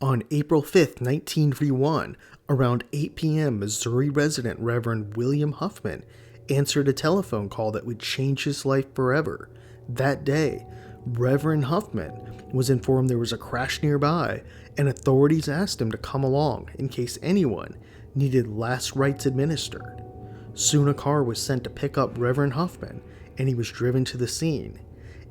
On April 5th, 1941, around 8 p.m., Missouri resident Reverend William Huffman answered a telephone call that would change his life forever. That day, Reverend Huffman was informed there was a crash nearby, and authorities asked him to come along in case anyone needed last rites administered. Soon a car was sent to pick up Reverend Huffman, and he was driven to the scene.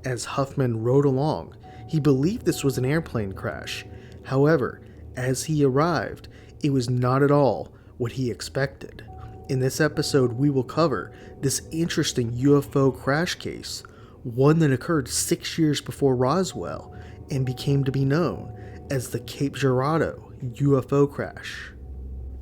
As Huffman rode along, he believed this was an airplane crash. However, as he arrived, it was not at all what he expected. In this episode, we will cover this interesting UFO crash case, one that occurred 6 years before Roswell and became to be known as the Cape Girardeau UFO crash.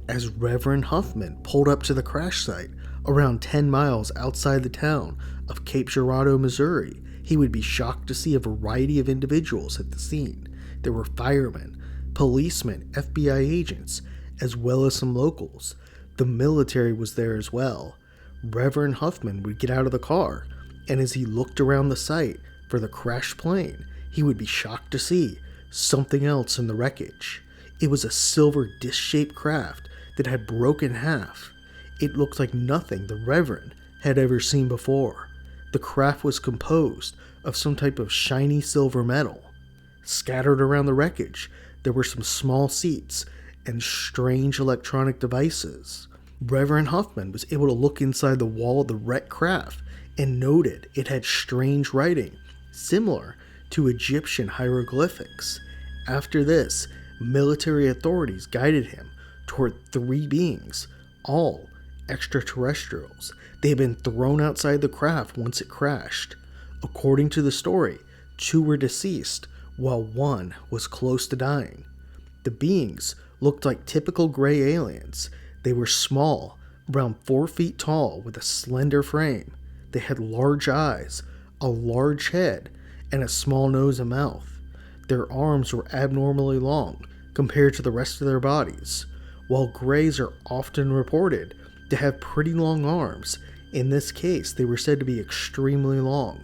As Reverend Huffman pulled up to the crash site around 10 miles outside the town of Cape Girardeau, Missouri, he would be shocked to see a variety of individuals at the scene. There were firemen, policemen, FBI agents, as well as some locals. The military was there as well. Reverend Huffman would get out of the car, and as he looked around the site for the crashed plane, he would be shocked to see something else in the wreckage. It was a silver disc-shaped craft that had broken in half. It looked like nothing the Reverend had ever seen before. The craft was composed of some type of shiny silver metal. Scattered around the wreckage, there were some small seats and strange electronic devices. Reverend Huffman was able to look inside the wall of the wrecked craft and noted it had strange writing, similar to Egyptian hieroglyphics. After this, military authorities guided him toward 3 beings, all extraterrestrials. They had been thrown outside the craft once it crashed. According to the story, 2 were deceased, while 1 was close to dying. The beings looked like typical gray aliens. They were small, around 4 feet tall, with a slender frame. They had large eyes, a large head, and a small nose and mouth. Their arms were abnormally long compared to the rest of their bodies. While grays are often reported to have pretty long arms, in this case they were said to be extremely long.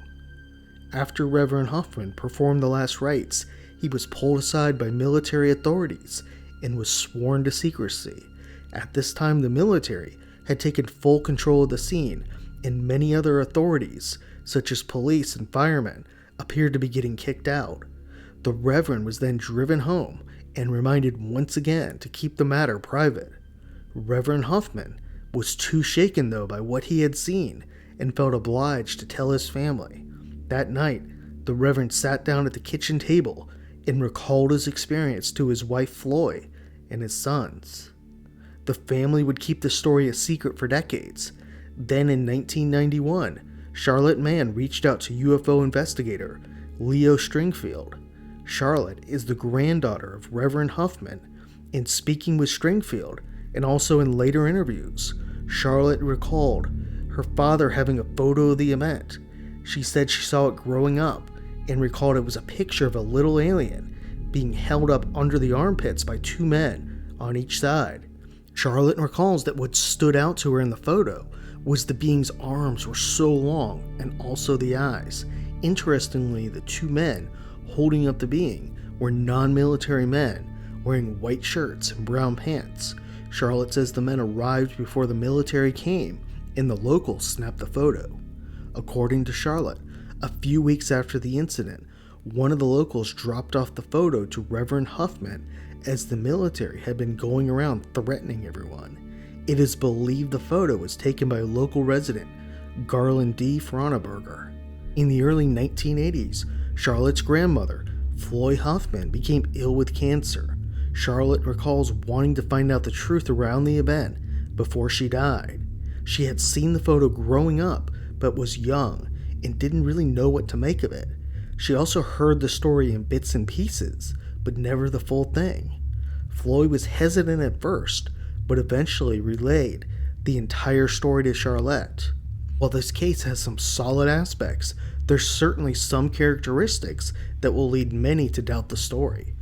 After Reverend Huffman performed the last rites, he was pulled aside by military authorities and was sworn to secrecy. At this time, the military had taken full control of the scene, and many other authorities, such as police and firemen, appeared to be getting kicked out. The Reverend was then driven home and reminded once again to keep the matter private. Reverend Huffman was too shaken, though, by what he had seen and felt obliged to tell his family. That night, the Reverend sat down at the kitchen table and recalled his experience to his wife Floy and his sons. The family would keep the story a secret for decades. Then in 1991, Charlotte Mann reached out to UFO investigator Leo Stringfield. Charlotte is the granddaughter of Reverend Huffman. In speaking with Stringfield, and also in later interviews, Charlotte recalled her father having a photo of the event. She said she saw it growing up and recalled it was a picture of a little alien being held up under the armpits by 2 men on each side. Charlotte recalls that what stood out to her in the photo was the being's arms were so long and also the eyes. Interestingly, the 2 men holding up the being were non-military men wearing white shirts and brown pants. Charlotte says the men arrived before the military came and the locals snapped the photo. According to Charlotte, a few weeks after the incident, one of the locals dropped off the photo to Reverend Huffman as the military had been going around threatening everyone. It is believed the photo was taken by local resident Garland D. Frauenberger. In the early 1980s, Charlotte's grandmother, Floy Huffman, became ill with cancer. Charlotte recalls wanting to find out the truth around the event before she died. She had seen the photo growing up, but was young and didn't really know what to make of it. She also heard the story in bits and pieces, but never the full thing. Floy was hesitant at first, but eventually relayed the entire story to Charlotte. While this case has some solid aspects, there's certainly some characteristics that will lead many to doubt the story.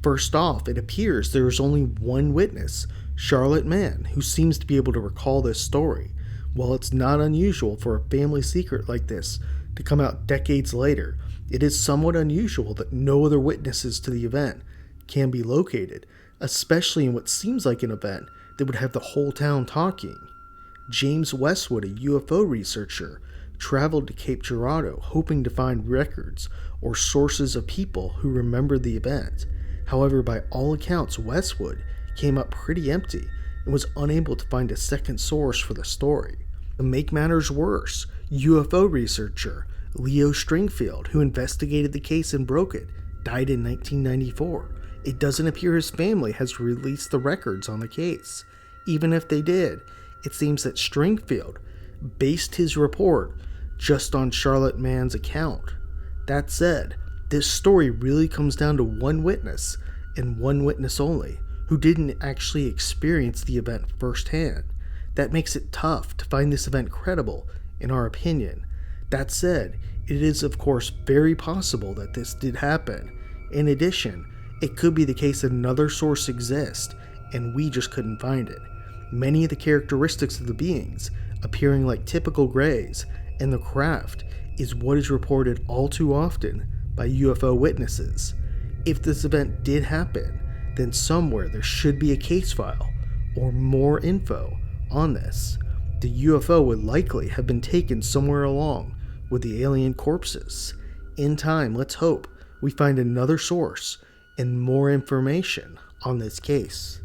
First off, it appears there is only one witness, Charlotte Mann, who seems to be able to recall this story. While it's not unusual for a family secret like this to come out decades later, it is somewhat unusual that no other witnesses to the event can be located, especially in what seems like an event that would have the whole town talking. James Westwood, a UFO researcher, traveled to Cape Girardeau hoping to find records or sources of people who remembered the event. However, by all accounts, Westwood came up pretty empty and was unable to find a second source for the story. To make matters worse, UFO researcher Leo Stringfield, who investigated the case and broke it, died in 1994. It doesn't appear his family has released the records on the case. Even if they did, it seems that Stringfield based his report just on Charlotte Mann's account. That said, this story really comes down to one witness, and one witness only, who didn't actually experience the event firsthand. That makes it tough to find this event credible, in our opinion. That said, it is of course very possible that this did happen. In addition, it could be the case that another source exists, and we just couldn't find it. Many of the characteristics of the beings, appearing like typical greys, and the craft, is what is reported all too often by UFO witnesses. If this event did happen, then somewhere there should be a case file, or more info on this. The UFO would likely have been taken somewhere along with the alien corpses. In time, let's hope we find another source and more information on this case.